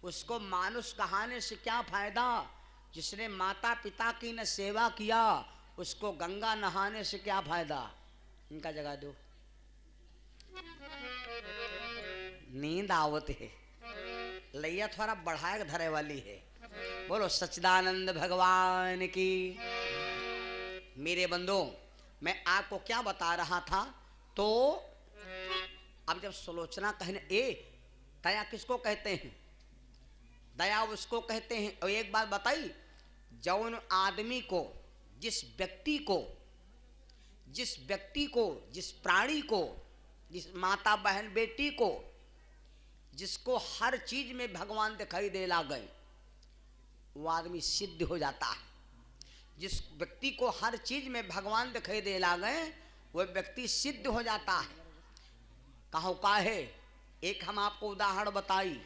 उसको मानुष कहाने से क्या फायदा। जिसने माता पिता की न सेवा किया उसको गंगा नहाने से क्या फायदा। इनका जगा दो, नींद आवत है, लैया थोड़ा बढ़ाए धरे वाली है। बोलो सच्चिदानंद भगवान की। मेरे बंदो, मैं आपको क्या बता रहा था। तो अब जब सुलोचना कहने दया किसको कहते हैं, दया उसको कहते हैं। और एक बात बताई, जौन आदमी को, जिस व्यक्ति को, जिस प्राणी को, जिस माता बहन बेटी को, जिसको हर चीज में भगवान दिखाई दे गए, वो आदमी सिद्ध हो जाता है। जिस व्यक्ति को हर चीज में भगवान दिखाई दे गए वह व्यक्ति सिद्ध हो जाता है। कहो का है, एक हम आपको उदाहरण बताई।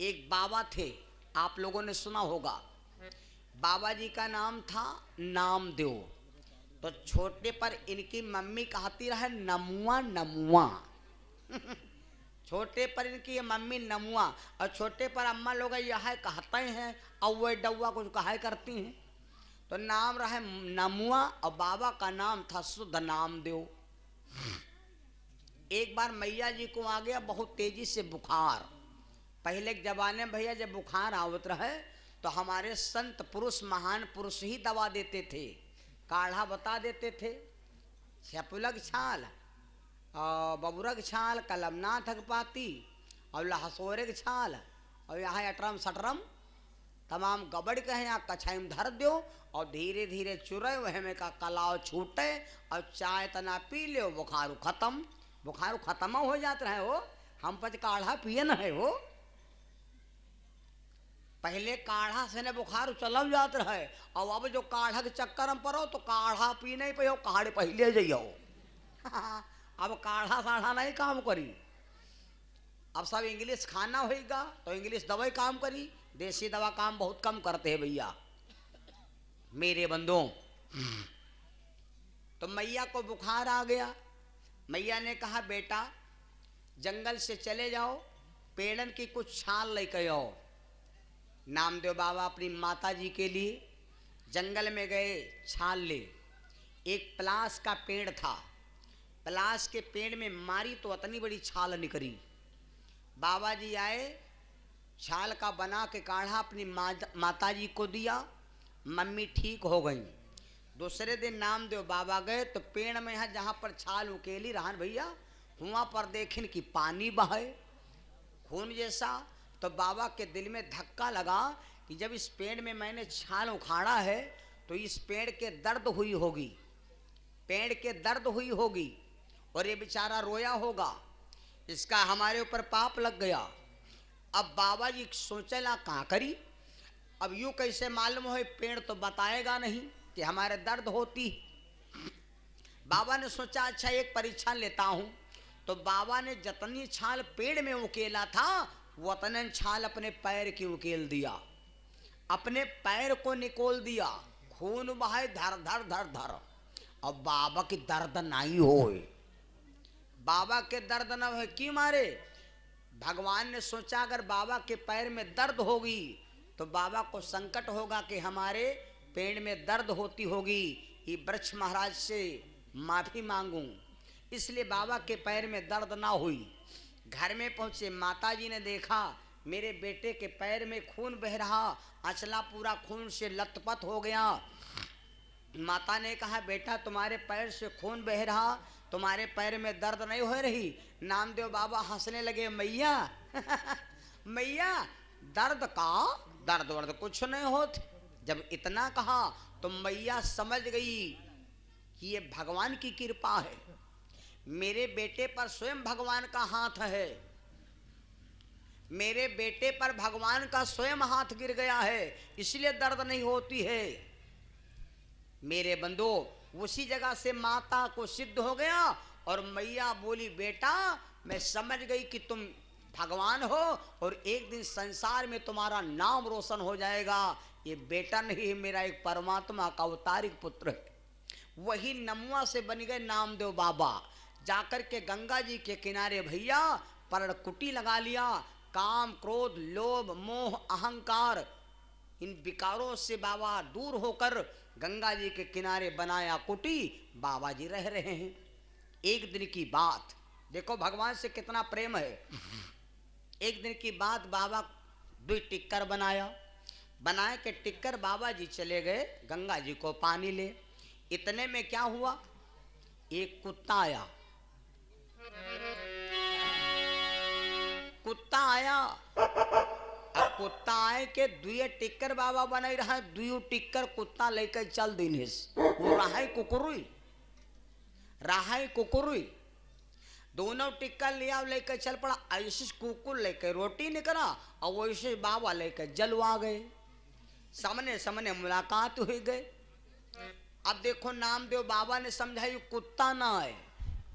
एक बाबा थे, आप लोगों ने सुना होगा। बाबा जी का नाम था नामदेव। तो छोटे पर इनकी मम्मी कहती रहे नमुआ नमुआ। छोटे पर इनकी मम्मी नमुआ, और छोटे पर अम्मा लोग यह कहते हैं अव्वे डव्वा कुछ कहा करती हैं। तो नाम रहे नमुआ और बाबा का नाम था शुद्ध नामदेव। एक बार मैया जी को आ गया बहुत तेजी से बुखार। पहले के जमाने में भैया जब बुखार आवत रहे तो हमारे संत पुरुष महान पुरुष ही दवा देते थे, काढ़ा बता देते थे। छपुलक छाल और बबुरक छाल, कलमनाथ पाती और लहसोरे के छाल और यहाँ अटरम सटरम तमाम गबड़ के हैं, यहाँ कछाई में धर दो और धीरे धीरे चुरे वह में का कलाव छूटे और चाय तना पी लो, बुखारू खत्म। बुखारू खत्म हो जाता है वो, हम पच काढ़ा पिए न है वो। पहले काढ़ा से न बुखार चल जात रहे, और अब जो काढ़ा के चक्कर में पड़ो तो काढ़ा पी नहीं पे काढ़े पहले जाइयो। अब काढ़ा साढ़ा नहीं काम करी, अब सब इंग्लिश खाना होगा तो इंग्लिश दवाई काम करी, देसी दवा काम बहुत कम करते हैं भैया। मेरे बंदों, तो मैया को बुखार आ गया। मैया ने कहा बेटा जंगल से चले जाओ, पेड़न की कुछ छाल लेके आओ। नामदेव बाबा अपनी माता जी के लिए जंगल में गए, छाल ले। एक पलास का पेड़ था, पलास के पेड़ में मारी तो इतनी बड़ी छाल निकली। बाबा जी आए, छाल का बना के काढ़ा अपनी माता जी को दिया, मम्मी ठीक हो गई। दूसरे दिन नामदेव बाबा गए तो पेड़ में है जहाँ पर छाल उकेली रहन भैया, वहाँ पर देखें कि पानी बहे खून जैसा। तो बाबा के दिल में धक्का लगा कि जब इस पेड़ में मैंने छाल उखाड़ा है तो इस पेड़ के दर्द हुई होगी, पेड़ के दर्द हुई होगी और ये बेचारा रोया होगा, इसका हमारे ऊपर पाप लग गया। अब बाबा जी सोचेला कहाँ करी, अब यूँ कैसे मालूम हो, पेड़ तो बताएगा नहीं कि हमारे दर्द होती। बाबा ने सोचा अच्छा एक परीक्षा लेता हूँ। तो बाबा ने जितनी छाल पेड़ में उकेला था वो उतने छाल अपने पैर की उकेल दिया, अपने पैर को निकोल दिया, खून बहाए धर धर धर धर। अब बाबा की दर्द नहीं होए, बाबा के दर्द न हो कि मारे भगवान ने सोचा अगर बाबा के पैर में दर्द होगी तो बाबा को संकट होगा कि हमारे पेड़ में दर्द होती होगी, ये वृक्ष महाराज से माफी मांगूं। इसलिए बाबा के पैर में दर्द ना हुई। घर में पहुंचे, माता जी ने देखा मेरे बेटे के पैर में खून बह रहा, अचला पूरा खून से लथपथ हो गया। माता ने कहा बेटा तुम्हारे पैर से खून बह रहा, तुम्हारे पैर में दर्द नहीं हो रही। नामदेव बाबा हंसने लगे, मैया मैया दर्द का दर्द वर्द कुछ नहीं होत। जब इतना कहा तो मैया समझ गई कि ये भगवान की कृपा है, मेरे बेटे पर स्वयं भगवान का हाथ है, मेरे बेटे पर भगवान का स्वयं हाथ गिर गया है, इसलिए दर्द नहीं होती है। मेरे बंदो, उसी जगह से माता को सिद्ध हो गया और मैया बोली बेटा मैं समझ गई कि तुम भगवान हो और एक दिन संसार में तुम्हारा नाम रोशन हो जाएगा। ये बेटा नहीं है, मेरा एक परमात्मा का अवतारिक पुत्र है। वही नमुआ से बन गए नामदेव बाबा। जाकर के गंगा जी के किनारे भैया पर्ण कुटी लगा लिया, काम, क्रोध, लोभ, मोह, अहंकार, इन विकारों से बाबा दूर होकर गंगा जी के किनारे बनाया कुटी, बाबा जी रह रहे हैं। एक दिन की बात, देखो भगवान से कितना प्रेम है। एक दिन की बात, बाबा 2 टिक्कर बनाए के टिक्कर बाबा जी चले गए गंगा जी को पानी ले। इतने में क्या हुआ, एक कुत्ता आया। अब कुत्ता आए के 2 टिक्कर बाबा बनाई रहा, 2 टिक्कर कुत्ता लेकर चल दिन वो रहा कुकुरुई दोनों टिक्कर लिया लेकर चल पड़ा। ऐसे कुकुर लेकर रोटी निकला और वैसे बाबा लेकर जलवा गए। सामने सामने मुलाकात हुई गए। अब देखो नामदेव बाबा ने समझा ये कुत्ता ना आए,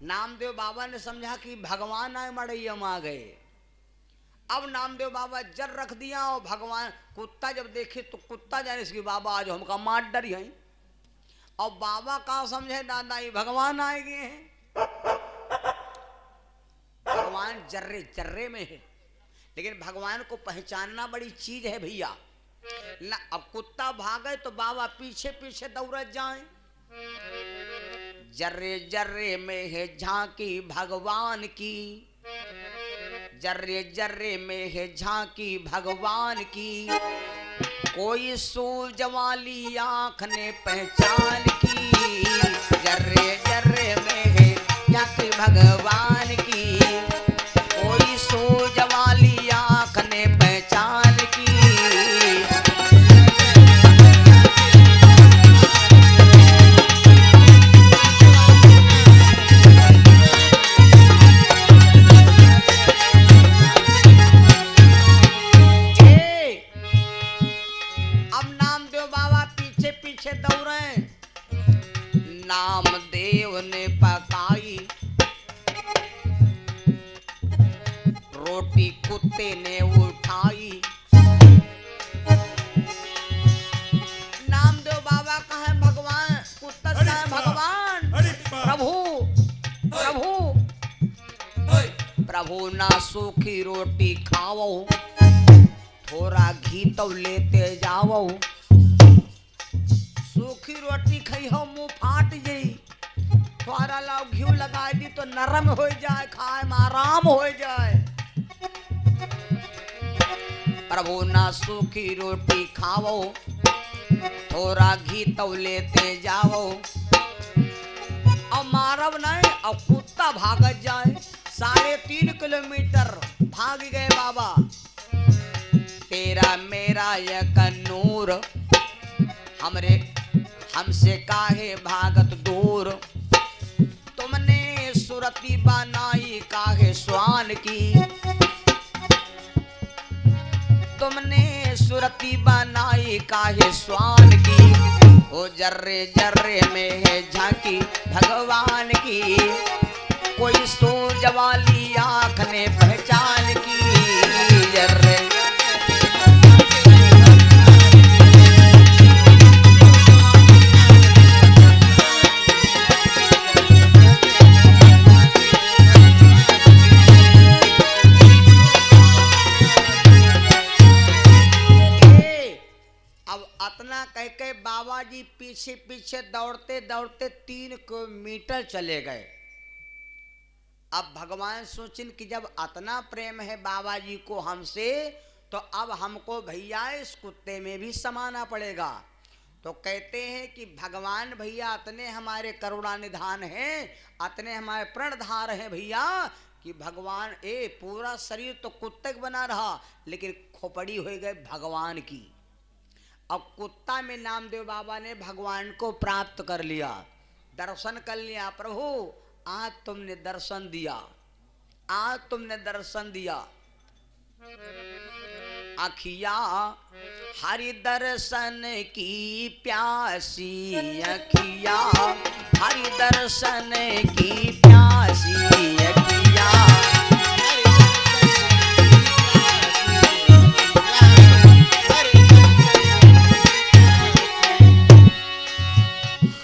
नामदेव बाबा ने समझा कि भगवान आए, मड़ैयम आ गए। अब नामदेव बाबा जल रख दिया और भगवान कुत्ता जब देखे तो कुत्ता जाने से बाबा आज हमका मार डरी है। और बाबा का समझे दादा ये भगवान आए गए हैं। भगवान जर्रे जर्रे में है, लेकिन भगवान को पहचानना बड़ी चीज है भैया ना। अब कुत्ता भागे तो बाबा पीछे पीछे दौड़त जाए। जर्रे जर्रे में है झांकी भगवान की, जर्रे जर्रे में है झांकी भगवान की। कोई सूझ वाली आँख ने पहचान की, जर्रे जर्रे में है झांकी भगवान की। कोई सूझ वाली आँख ने पहचान की। नामदेव ने पकाई रोटी, कुत्ते ने उठाई। नामदेव बाबा कहे भगवान, कुत्ता कहे भगवान, प्रभु प्रभु प्रभु ना सूखी रोटी खाओ, थोड़ा घी तो लेते जाओ। सूखी रोटी खाई हो मुंह फाट जाई, थोड़ा लाओ घी लगा दी तो नरम हो जाए, खाए में आराम हो जाए। प्रभु ना सूखी रोटी खाओ, थोड़ा घी तो लेते जाओ। और मारब नहीं और कुत्ता भागत जाए। 3.5 किलोमीटर भाग गए बाबा। तेरा मेरा यक नूर, हमसे काहे भागत दूर। तुमने सुरती बनाई काहे स्वान की, तुमने सुरती बनाई काहे स्वान की। ओ जर्रे जर्रे में है झांकी भगवान की। कोई सूझ वाली आँख ने पहचान की, जर्रे कह के बाबा जी पीछे पीछे दौड़ते दौड़ते 3 किलोमीटर चले गए। अब भगवान सोचिन कि जब इतना प्रेम है बाबा जी को हमसे, तो अब हमको भैया इस कुत्ते में भी समाना पड़ेगा। तो कहते हैं कि भगवान भैया इतने हमारे करुणानिधान हैं, इतने हमारे प्रणधार हैं भैया कि भगवान पूरा शरीर तो कुत्ते का बना रहा, लेकिन खोपड़ी हो गए भगवान की। अब कुत्ता में नामदेव बाबा ने भगवान को प्राप्त कर लिया, दर्शन कर लिया। प्रभु आज तुमने दर्शन दिया, आज तुमने दर्शन दिया। अखिया हरि दर्शन की प्यासी, अखिया हरि दर्शन की प्यासी, अखिया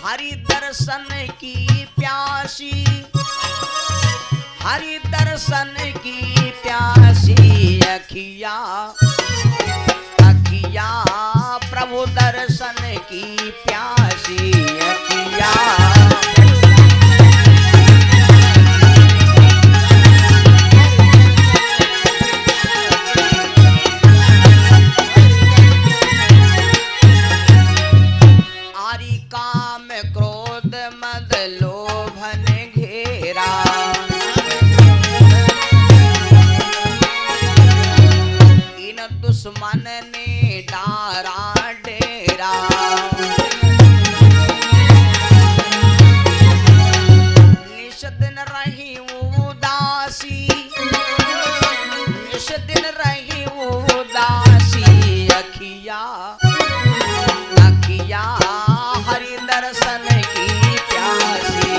हरि दर्शन की प्यासी, हरि दर्शन की प्यासी। मन ने डारा डेरा। निश दिन रही उदासी, निश दिन रही उदासी, अखिया अखिया हरि दर्शन की प्यासी।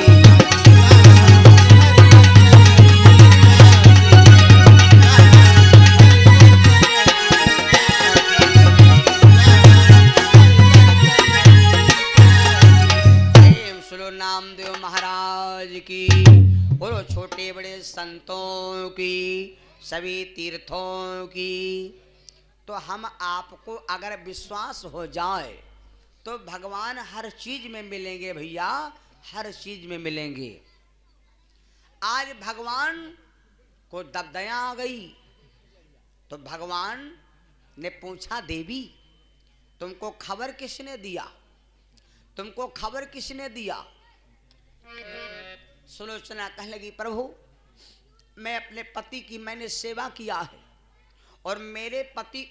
नामदेव महाराज की और छोटे बड़े संतों की, सभी तीर्थों की। तो हम आपको अगर विश्वास हो जाए तो भगवान हर चीज में मिलेंगे भैया, हर चीज में मिलेंगे। आज भगवान को दया आ गई तो भगवान ने पूछा, देवी तुमको खबर किसने दिया, तुमको खबर किसने दिया? सुलोचना कहने लगी, प्रभु मैं अपने पति की मैंने सेवा किया है और मेरे पति